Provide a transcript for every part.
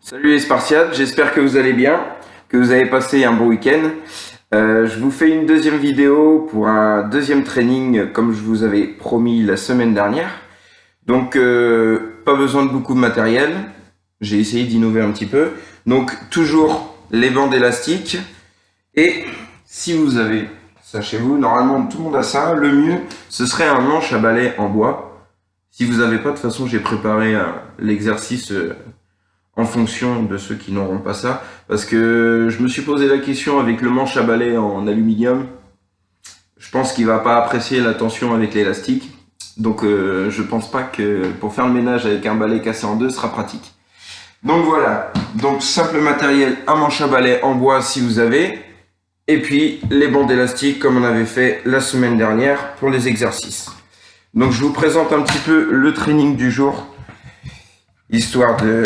Salut les Spartiates, j'espère que vous allez bien, que vous avez passé un bon week-end. Je vous fais une deuxième vidéo pour un deuxième training comme je vous avais promis la semaine dernière. Donc pas besoin de beaucoup de matériel, j'ai essayé d'innover un petit peu. Donc toujours les bandes élastiques et si vous avez ça chez vous, normalement tout le monde a ça, le mieux ce serait un manche à balai en bois. Si vous n'avez pas, de toute façon j'ai préparé l'exercice en fonction de ceux qui n'auront pas ça, parce que je me suis posé la question avec le manche à balai en aluminium. Je pense qu'il va pas apprécier la tension avec l'élastique, donc je pense pas que pour faire le ménage avec un balai cassé en deux sera pratique. Donc voilà, donc simple matériel, un manche à balai en bois si vous avez, et puis les bandes élastiques comme on avait fait la semaine dernière pour les exercices. Donc je vous présente un petit peu le training du jour, histoire de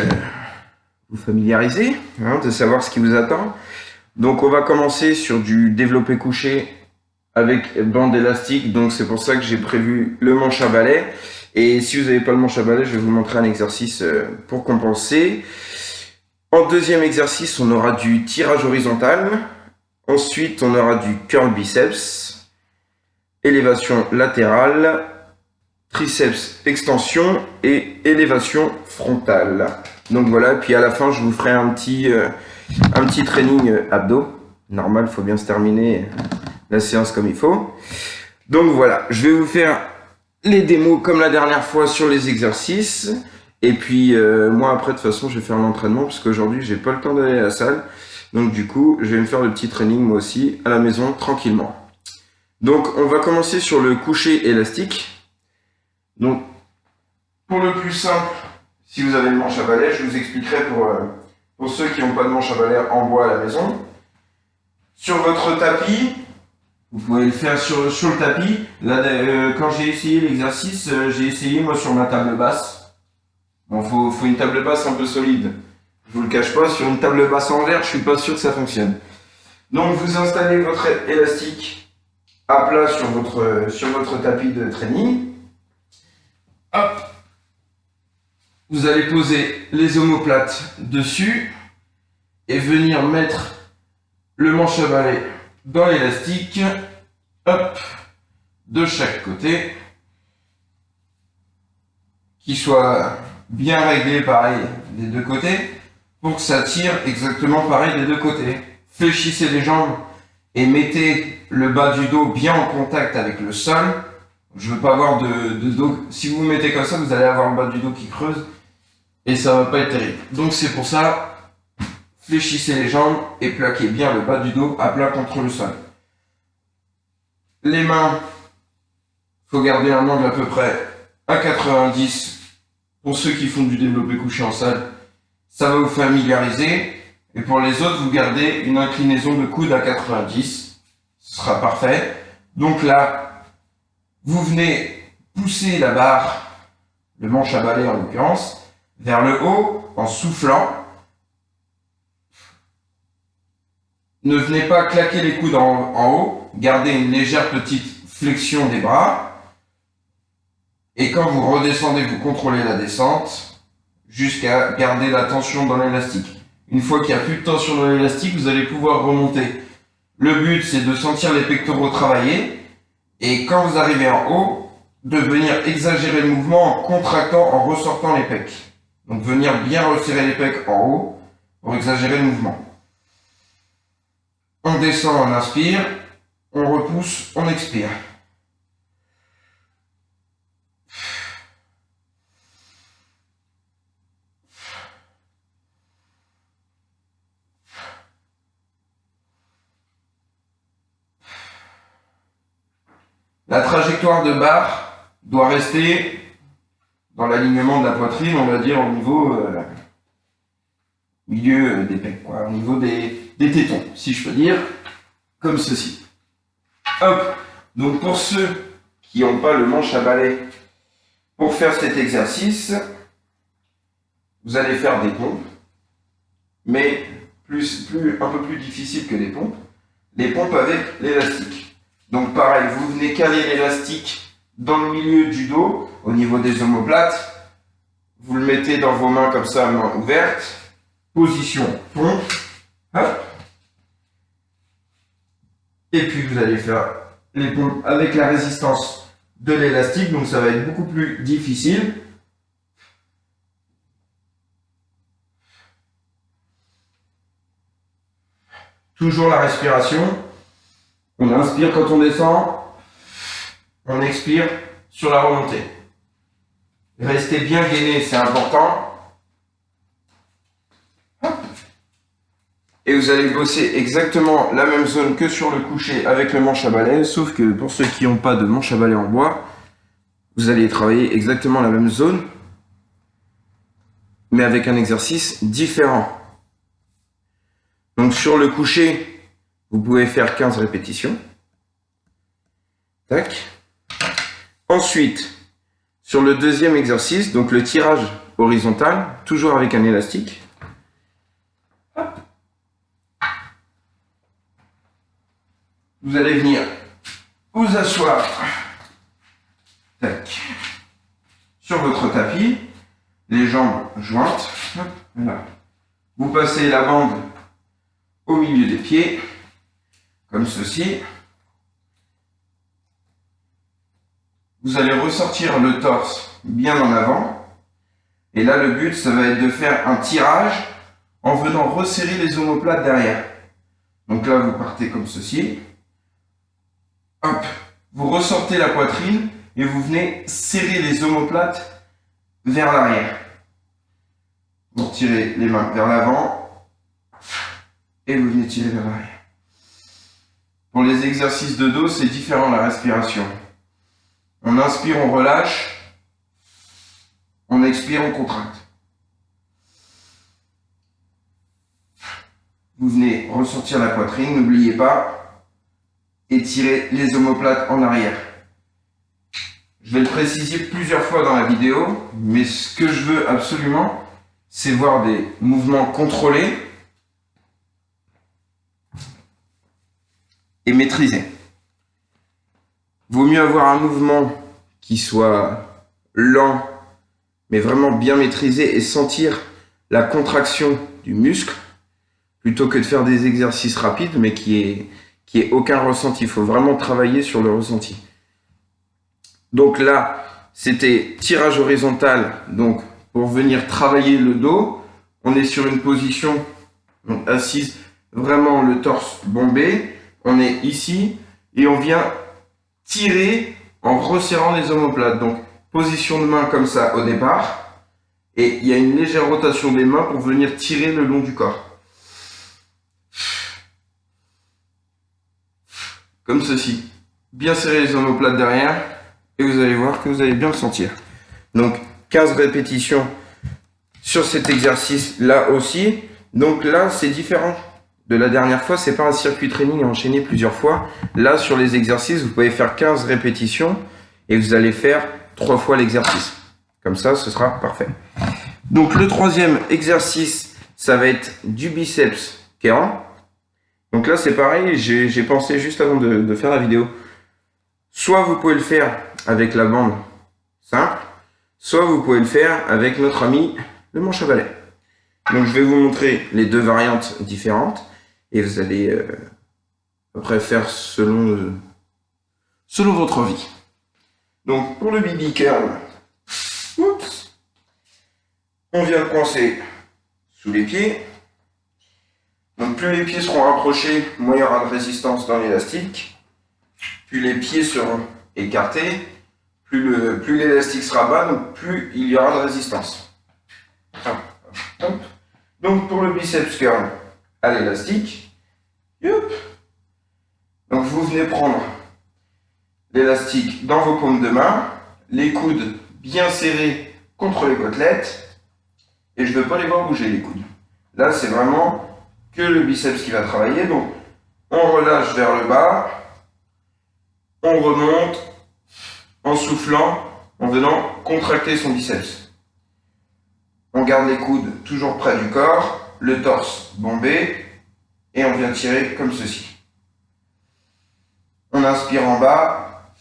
vous familiariser, de savoir ce qui vous attend. Donc on va commencer sur du développé couché avec bande élastique, donc c'est pour ça que j'ai prévu le manche à balai. Et si vous n'avez pas le manche à balai, je vais vous montrer un exercice pour compenser. En deuxième exercice, on aura du tirage horizontal. Ensuite, on aura du curl biceps, élévation latérale, triceps extension et élévation frontale. Donc voilà, puis à la fin je vous ferai un petit training abdos. Normal, il faut bien se terminer la séance comme il faut. Donc voilà, je vais vous faire les démos comme la dernière fois sur les exercices. Et puis moi après de toute façon je vais faire l'entraînement parce qu'aujourd'hui j'ai pas le temps d'aller à la salle. Donc du coup je vais me faire le petit training moi aussi à la maison tranquillement. Donc on va commencer sur le coucher élastique. Donc pour le plus simple, si vous avez le manche à balai, je vous expliquerai pour ceux qui n'ont pas de manche à balai en bois à la maison. Sur votre tapis, vous pouvez le faire sur le tapis. Là, quand j'ai essayé l'exercice, j'ai essayé moi sur ma table basse. Bon, faut une table basse un peu solide. Je vous le cache pas, sur une table basse en verre, je suis pas sûr que ça fonctionne. Donc vous installez votre élastique à plat sur votre tapis de training. Hop. Vous allez poser les omoplates dessus et venir mettre le manche à balai dans l'élastique, hop, de chaque côté, qui soit bien réglé pareil des deux côtés, pour que ça tire exactement pareil des deux côtés. Fléchissez les jambes et mettez le bas du dos bien en contact avec le sol. Je veux pas avoir de dos. Si vous vous mettez comme ça, vous allez avoir le bas du dos qui creuse. Et ça va pas être terrible. Donc c'est pour ça, fléchissez les jambes et plaquez bien le bas du dos à plat contre le sol. Les mains, il faut garder un angle à peu près à 90. Pour ceux qui font du développé couché en salle, ça va vous familiariser. Et pour les autres, vous gardez une inclinaison de coude à 90. Ce sera parfait. Donc là, vous venez pousser la barre, le manche à balai en l'occurrence, vers le haut en soufflant. Ne venez pas claquer les coudes en haut, gardez une légère petite flexion des bras. Et quand vous redescendez, vous contrôlez la descente jusqu'à garder la tension dans l'élastique. Une fois qu'il n'y a plus de tension dans l'élastique, vous allez pouvoir remonter. Le but, c'est de sentir les pectoraux travailler. Et quand vous arrivez en haut, de venir exagérer le mouvement en contractant, en ressortant les pecs. Donc venir bien resserrer les pecs en haut pour exagérer le mouvement. On descend, on inspire, on repousse, on expire. La trajectoire de barre doit rester dans l'alignement de la poitrine, on va dire au niveau milieu des pecs, quoi, au niveau des tétons, si je peux dire, comme ceci. Hop. Donc pour ceux qui n'ont pas le manche à balai, pour faire cet exercice, vous allez faire des pompes, mais un peu plus difficile que des pompes, les pompes avec l'élastique. Donc pareil, vous venez caler l'élastique dans le milieu du dos, au niveau des omoplates, vous le mettez dans vos mains comme ça, main ouverte, position fond. Hop. Et puis vous allez faire les pompes avec la résistance de l'élastique, donc ça va être beaucoup plus difficile. Toujours la respiration. On inspire quand on descend, on expire sur la remontée. Restez bien gainé, c'est important. Et vous allez bosser exactement la même zone que sur le coucher avec le manche à balai, sauf que pour ceux qui n'ont pas de manche à balai en bois, vous allez travailler exactement la même zone, mais avec un exercice différent. Donc sur le coucher, vous pouvez faire 15 répétitions. Tac. Ensuite, sur le deuxième exercice, donc le tirage horizontal, toujours avec un élastique. Hop. Vous allez venir vous asseoir tac, sur votre tapis, les jambes jointes. Hop, voilà. Vous passez la bande au milieu des pieds, comme ceci. Vous allez ressortir le torse bien en avant. Et là, le but, ça va être de faire un tirage en venant resserrer les omoplates derrière. Donc là, vous partez comme ceci. Hop, vous ressortez la poitrine et vous venez serrer les omoplates vers l'arrière. Vous retirez les mains vers l'avant et vous venez tirer vers l'arrière. Pour les exercices de dos, c'est différent la respiration. On inspire, on relâche. On expire, on contracte. Vous venez ressortir la poitrine, n'oubliez pas, étirer les omoplates en arrière. Je vais le préciser plusieurs fois dans la vidéo, mais ce que je veux absolument, c'est voir des mouvements contrôlés et maîtrisés. Vaut mieux avoir un mouvement qui soit lent, mais vraiment bien maîtrisé et sentir la contraction du muscle, plutôt que de faire des exercices rapides, mais qui ait aucun ressenti. Il faut vraiment travailler sur le ressenti. Donc là, c'était tirage horizontal, donc pour venir travailler le dos. On est sur une position donc, assise, vraiment le torse bombé. On est ici et on vient tirer en resserrant les omoplates. Donc position de main comme ça au départ. Et il y a une légère rotation des mains pour venir tirer le long du corps. Comme ceci. Bien serrer les omoplates derrière. Et vous allez voir que vous allez bien le sentir. Donc 15 répétitions sur cet exercice là aussi. Donc là c'est différent de la dernière fois. C'est pas un circuit training à enchaîner plusieurs fois. Là sur les exercices vous pouvez faire 15 répétitions. Et vous allez faire 3 fois l'exercice. Comme ça ce sera parfait. Donc le troisième exercice ça va être du biceps curl. Donc là c'est pareil. J'ai pensé juste avant de faire la vidéo. Soit vous pouvez le faire avec la bande simple, soit vous pouvez le faire avec notre ami le manche à balai. Donc je vais vous montrer les deux variantes différentes et vous allez après faire selon votre envie. Donc pour le BB curl, oups, on vient le coincer sous les pieds. Donc plus les pieds seront rapprochés, moins il y aura de résistance dans l'élastique. Plus les pieds seront écartés, plus l'élastique sera bas, donc plus il y aura de résistance. Hop, hop, hop. Donc pour le biceps curl à l'élastique, donc vous venez prendre l'élastique dans vos paumes de main, les coudes bien serrés contre les côtelettes, et je ne veux pas les voir bouger les coudes. Là c'est vraiment que le biceps qui va travailler, donc on relâche vers le bas. On remonte en soufflant, en venant contracter son biceps. On garde les coudes toujours près du corps, le torse bombé, et on vient tirer comme ceci. On inspire en bas,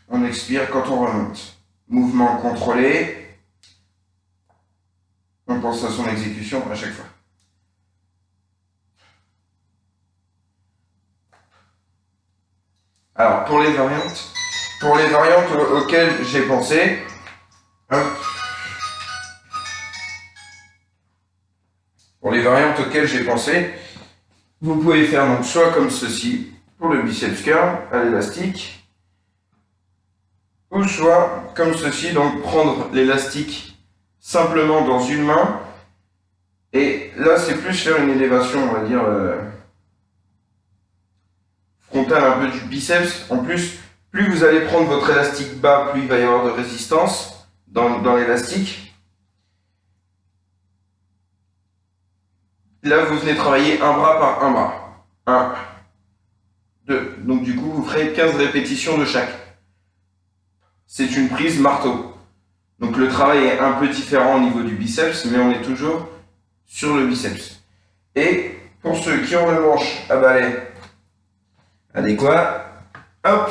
on expire quand on remonte. Mouvement contrôlé, on pense à son exécution à chaque fois. Alors, pour les variantes auxquelles j'ai pensé, hop. Pour les variantes auxquelles j'ai pensé, vous pouvez faire donc soit comme ceci, pour le biceps curl à l'élastique, ou soit comme ceci, donc prendre l'élastique simplement dans une main, et là c'est plus faire une élévation, on va dire, frontale un peu du biceps. En plus, plus vous allez prendre votre élastique bas, plus il va y avoir de résistance dans l'élastique. Là, vous venez travailler un bras par un bras. 1, 2. Donc du coup, vous ferez 15 répétitions de chaque. C'est une prise marteau. Donc le travail est un peu différent au niveau du biceps, mais on est toujours sur le biceps. Et pour ceux qui ont le manche à balai adéquat, hop,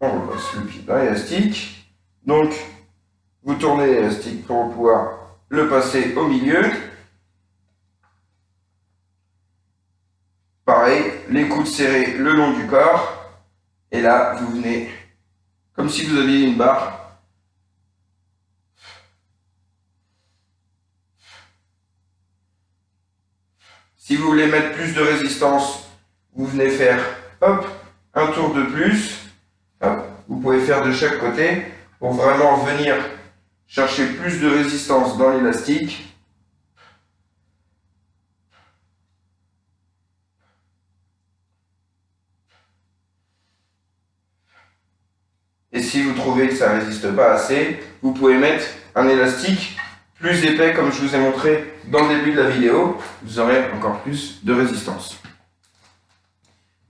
on repasse le pied dans l'élastique. Donc, vous tournez l'élastique pour pouvoir le passer au milieu. Pareil, les coudes serrés le long du corps. Et là, vous venez, comme si vous aviez une barre. Si vous voulez mettre plus de résistance, vous venez faire, hop, un tour de plus. Hop, vous pouvez faire de chaque côté pour vraiment venir chercher plus de résistance dans l'élastique. Et si vous trouvez que ça ne résiste pas assez, vous pouvez mettre un élastique plus épais comme je vous ai montré dans le début de la vidéo. Vous aurez encore plus de résistance.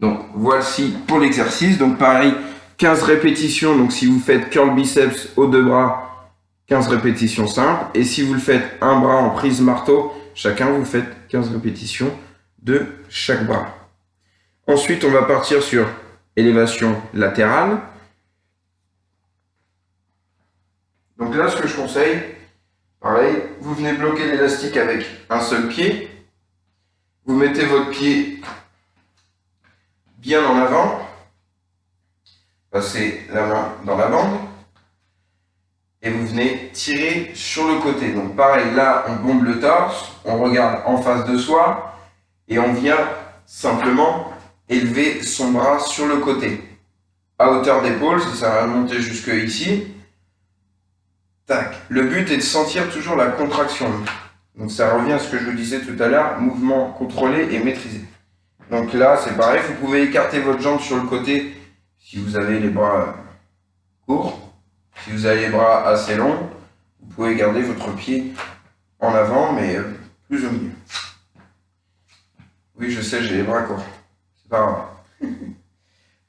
Donc voici pour l'exercice. Donc pareil, 15 répétitions. Donc si vous faites curl biceps aux deux bras, 15 répétitions simples. Et si vous le faites un bras en prise marteau, chacun vous faites 15 répétitions de chaque bras. Ensuite, on va partir sur élévation latérale. Donc là, ce que je conseille, pareil, vous venez bloquer l'élastique avec un seul pied. Vous mettez votre pied bien en avant. Passez la main dans la bande. Et vous venez tirer sur le côté. Donc pareil, là, on bombe le torse. On regarde en face de soi. Et on vient simplement élever son bras sur le côté. À hauteur d'épaule, ça va monter jusque ici. Tac. Le but est de sentir toujours la contraction. Donc ça revient à ce que je vous disais tout à l'heure, mouvement contrôlé et maîtrisé. Donc là, c'est pareil, vous pouvez écarter votre jambe sur le côté si vous avez les bras courts. Si vous avez les bras assez longs, vous pouvez garder votre pied en avant, mais plus au milieu. Oui, je sais, j'ai les bras courts. C'est pas grave.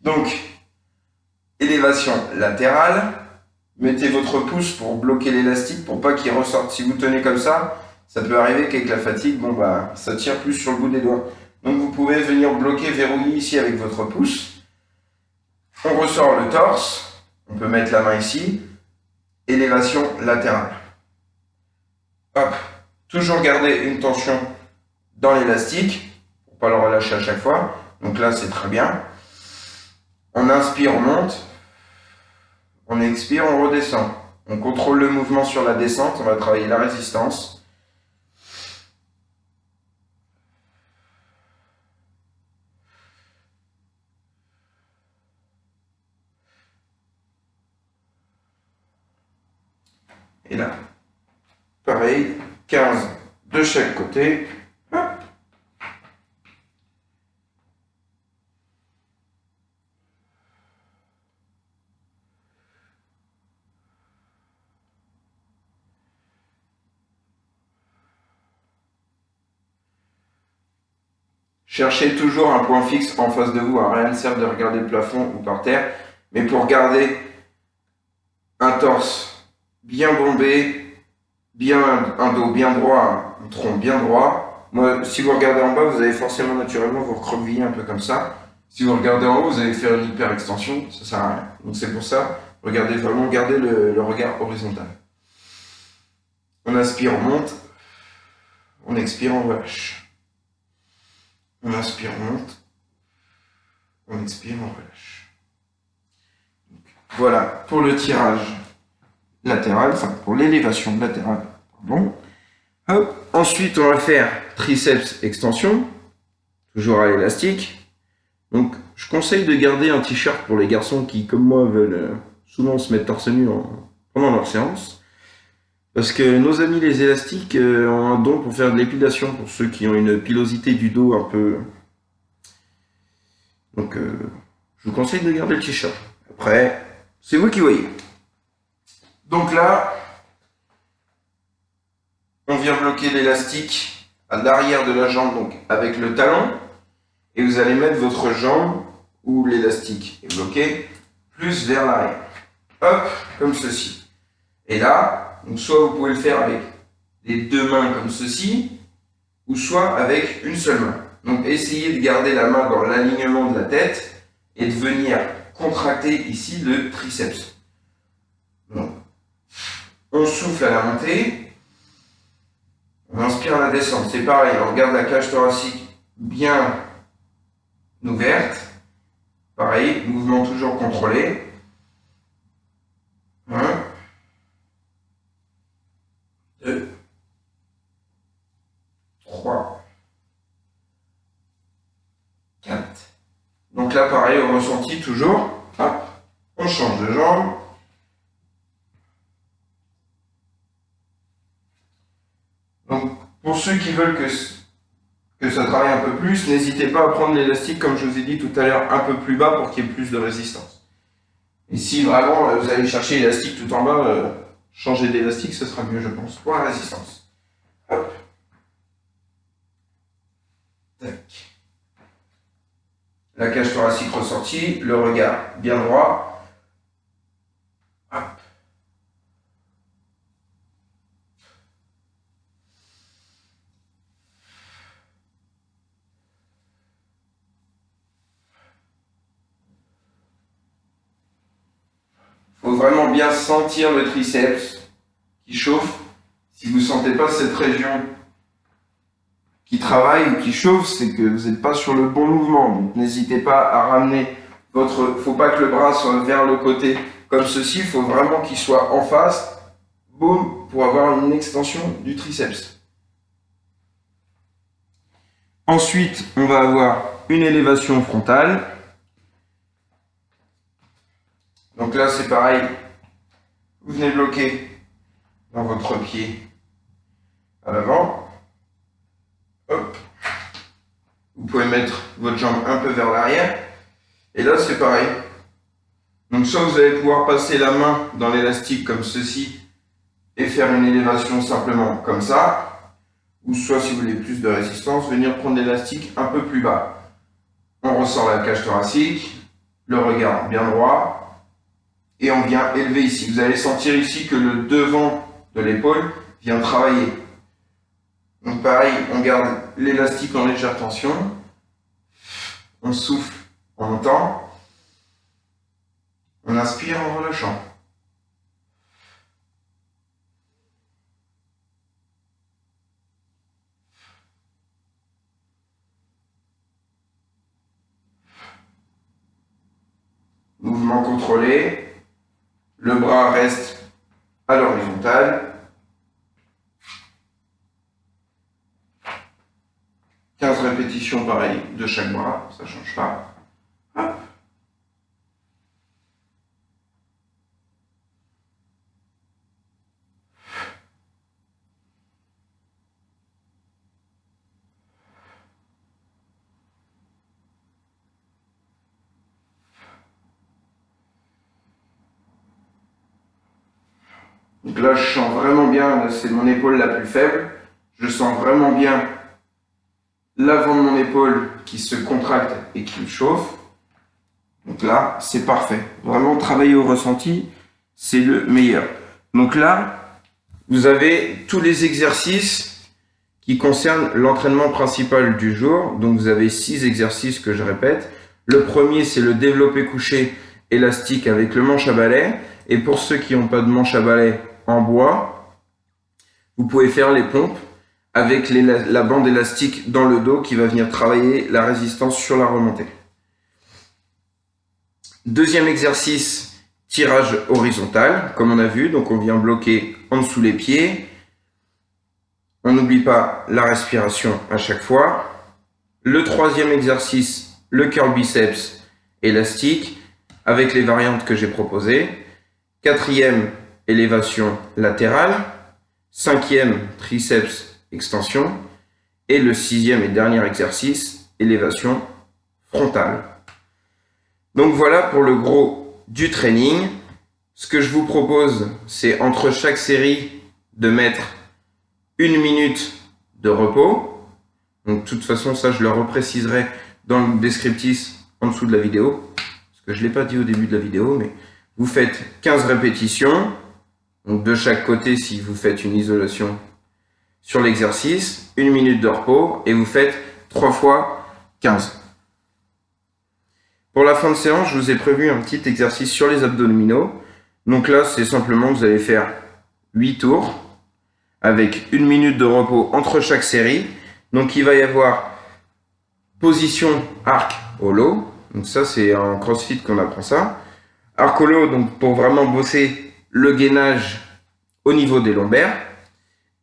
Donc, élévation latérale. Mettez votre pouce pour bloquer l'élastique pour pas qu'il ressorte. Si vous tenez comme ça peut arriver qu'avec la fatigue, bon bah, ça tire plus sur le bout des doigts. Donc vous pouvez venir bloquer, verrouiller ici avec votre pouce. On ressort le torse. On peut mettre la main ici. Élévation latérale. Hop. Toujours garder une tension dans l'élastique pour pas le relâcher à chaque fois. Donc là, c'est très bien. On inspire, on monte. On expire, on redescend. On contrôle le mouvement sur la descente, on va travailler la résistance. Et là, pareil, 15 de chaque côté. Hop. Cherchez toujours un point fixe en face de vous. Rien ne sert de regarder le plafond ou par terre. Mais pour garder un torse bien bombé, un dos bien droit, un tronc bien droit. Moi, si vous regardez en bas, vous allez forcément naturellement vous recroqueviller un peu comme ça. Si vous regardez en haut, vous allez faire une hyper extension. Ça sert à rien. Donc c'est pour ça, regardez vraiment, gardez le regard horizontal. On inspire, on monte. On expire, on relâche. On inspire, on monte. on expire, on relâche. Donc, voilà pour le tirage latéral, enfin pour l'élévation latérale. Pardon. Hop. Ensuite, on va faire triceps extension, toujours à l'élastique. Donc, je conseille de garder un t-shirt pour les garçons qui, comme moi, veulent souvent se mettre torse nu pendant leur séance. Parce que nos amis les élastiques ont un don pour faire de l'épilation, pour ceux qui ont une pilosité du dos un peu... Donc, je vous conseille de garder le t-shirt. Après, c'est vous qui voyez. Donc là, on vient bloquer l'élastique à l'arrière de la jambe, donc avec le talon. Et vous allez mettre votre jambe où l'élastique est bloqué, plus vers l'arrière. Hop, comme ceci. Et là, donc soit vous pouvez le faire avec les deux mains comme ceci, ou soit avec une seule main. Donc essayez de garder la main dans l'alignement de la tête et de venir contracter ici le triceps. Donc, on souffle à la montée, on inspire à la descente. C'est pareil, on regarde la cage thoracique bien ouverte. Pareil, mouvement toujours contrôlé. 1, 2, 3, 4. Donc là, pareil, au ressenti, toujours. Hop, on change de jambe. Donc, pour ceux qui veulent que ça travaille un peu plus, n'hésitez pas à prendre l'élastique, comme je vous ai dit tout à l'heure, un peu plus bas pour qu'il y ait plus de résistance. Et si vraiment vous allez chercher l'élastique tout en bas, changer d'élastique, ce sera mieux, je pense, pour la résistance. Hop. Tac. La cage thoracique ressortie, le regard bien droit. Hop. Il faut vraiment bien sentir le triceps qui chauffe. Si vous ne sentez pas cette région qui travaille ou qui chauffe, c'est que vous n'êtes pas sur le bon mouvement. Donc n'hésitez pas à ramener votre... Il ne faut pas que le bras soit vers le côté comme ceci. Il faut vraiment qu'il soit en face, boum, pour avoir une extension du triceps. Ensuite, on va avoir une élévation frontale. Donc là, c'est pareil. Vous venez bloquer dans votre pied à l'avant. Hop. Vous pouvez mettre votre jambe un peu vers l'arrière. Et là, c'est pareil. Donc soit vous allez pouvoir passer la main dans l'élastique comme ceci et faire une élévation simplement comme ça. Ou soit, si vous voulez plus de résistance, venir prendre l'élastique un peu plus bas. On ressort la cage thoracique, le regard bien droit. Et on vient élever ici. Vous allez sentir ici que le devant de l'épaule vient travailler. Donc pareil, on garde l'élastique en légère tension. On souffle en montant. On inspire en relâchant. Mouvement contrôlé. Le bras reste à l'horizontale. 15 répétitions pareil de chaque bras, ça ne change pas. Hop. Donc là, je sens vraiment bien, c'est mon épaule la plus faible. Je sens vraiment bien l'avant de mon épaule qui se contracte et qui me chauffe. Donc là, c'est parfait. Vraiment, travailler au ressenti, c'est le meilleur. Donc là, vous avez tous les exercices qui concernent l'entraînement principal du jour. Donc vous avez 6 exercices que je répète. Le premier, c'est le développé couché élastique avec le manche à balai. Et pour ceux qui n'ont pas de manche à balai en bois, vous pouvez faire les pompes avec la bande élastique dans le dos qui va venir travailler la résistance sur la remontée. Deuxième exercice, tirage horizontal, comme on a vu. Donc on vient bloquer en dessous les pieds. On n'oublie pas la respiration à chaque fois. Le troisième exercice, le curl biceps élastique, avec les variantes que j'ai proposées. Quatrième, élévation latérale. Cinquième, triceps extension. Et le sixième et dernier exercice, élévation frontale. Donc voilà pour le gros du training. Ce que je vous propose, c'est entre chaque série de mettre 1 minute de repos. Donc de toute façon, ça je le repréciserai dans le descriptif en dessous de la vidéo. Parce que je ne l'ai pas dit au début de la vidéo, mais vous faites 15 répétitions. Donc de chaque côté si vous faites une isolation sur l'exercice, 1 minute de repos et vous faites 3 fois 15. Pour la fin de séance, je vous ai prévu un petit exercice sur les abdominaux. Donc là, c'est simplement que vous allez faire 8 tours avec 1 minute de repos entre chaque série. Donc il va y avoir position arc holo. Donc ça, c'est en CrossFit qu'on apprend ça. Arc holo, donc pour vraiment bosser le gainage au niveau des lombaires.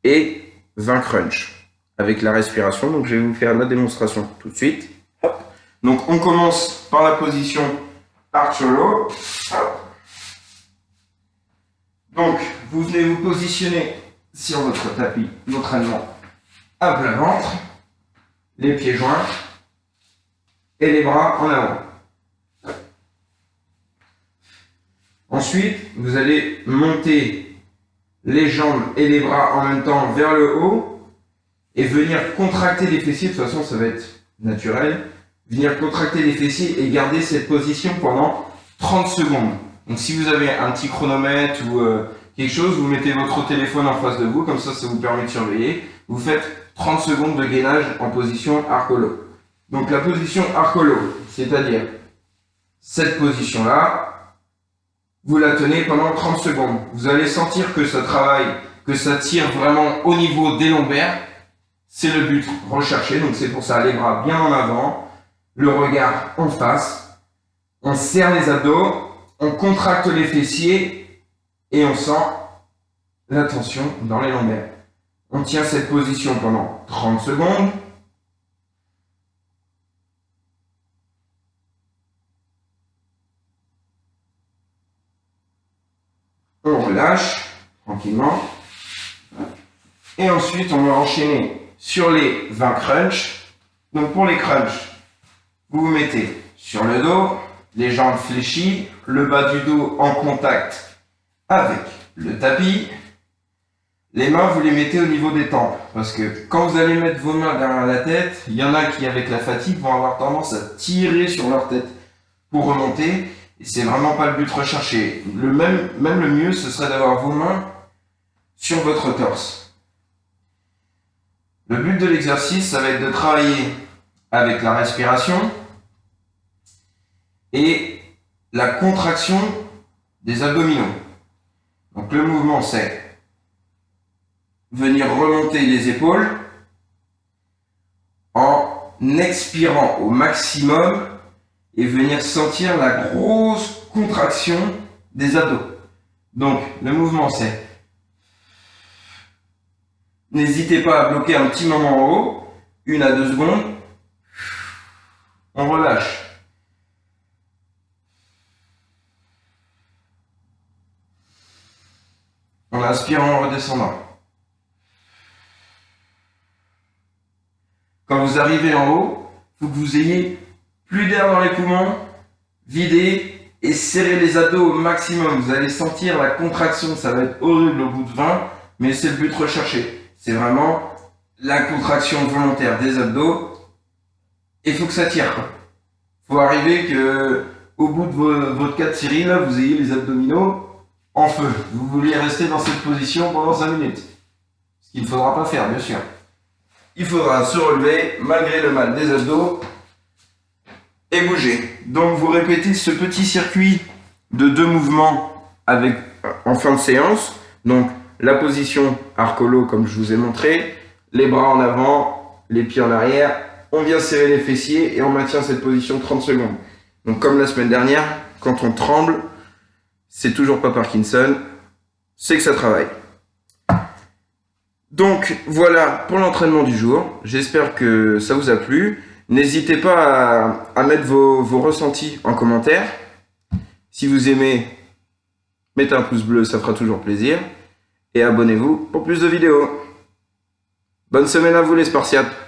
Et 20 crunch avec la respiration. Donc je vais vous faire la démonstration tout de suite. Hop. Donc on commence par la position arc holo. Donc vous venez vous positionner sur votre tapis d'entraînement à plat ventre, les pieds joints et les bras en avant. Ensuite, vous allez monter les jambes et les bras en même temps vers le haut et venir contracter les fessiers. De toute façon, ça va être naturel. Venir contracter les fessiers et garder cette position pendant 30 secondes. Donc si vous avez un petit chronomètre ou quelque chose, vous mettez votre téléphone en face de vous, comme ça vous permet de surveiller. Vous faites 30 secondes de gainage en position arc holo. Donc la position arc holo, c'est-à-dire cette position-là, vous la tenez pendant 30 secondes. Vous allez sentir que ça travaille, que ça tire vraiment au niveau des lombaires. C'est le but recherché. Donc c'est pour ça les bras bien en avant, le regard en face. On serre les abdos, on contracte les fessiers et on sent la tension dans les lombaires. On tient cette position pendant 30 secondes. On relâche tranquillement. Et ensuite, on va enchaîner sur les 20 crunchs. Donc pour les crunchs, vous vous mettez sur le dos, les jambes fléchies, le bas du dos en contact avec le tapis. Les mains, vous les mettez au niveau des tempes. Parce que quand vous allez mettre vos mains derrière la tête, il y en a qui, avec la fatigue, vont avoir tendance à tirer sur leur tête pour remonter. Et c'est vraiment pas le but recherché. Même le mieux, ce serait d'avoir vos mains sur votre torse. Le but de l'exercice, ça va être de travailler avec la respiration et la contraction des abdominaux. Donc le mouvement, c'est venir remonter les épaules en expirant au maximum et venir sentir la grosse contraction des abdos. Donc, le mouvement, c'est... N'hésitez pas à bloquer un petit moment en haut, 1 à 2 secondes. On relâche. On inspire en redescendant. Quand vous arrivez en haut, il faut que vous ayez plus d'air dans les poumons, videz et serrez les abdos au maximum. Vous allez sentir la contraction, ça va être horrible au bout de 20, mais c'est le but recherché. C'est vraiment la contraction volontaire des abdos. Et il faut que ça tire. Il faut arriver que au bout de votre 4 séries, là, vous ayez les abdominaux en feu. Vous vouliez rester dans cette position pendant 5 minutes. Ce qu'il ne faudra pas faire, bien sûr. Il faudra se relever malgré le mal des abdos et bouger. Donc vous répétez ce petit circuit de 2 mouvements en fin de séance. Donc la position arc holo comme je vous ai montré, les bras en avant, les pieds en arrière. On vient serrer les fessiers et on maintient cette position 30 secondes. Donc comme la semaine dernière, quand on tremble, c'est toujours pas Parkinson, c'est que ça travaille. Donc voilà pour l'entraînement du jour. J'espère que ça vous a plu. N'hésitez pas à mettre vos ressentis en commentaire. Si vous aimez, mettez un pouce bleu, ça fera toujours plaisir. Et abonnez-vous pour plus de vidéos. Bonne semaine à vous les Spartiates.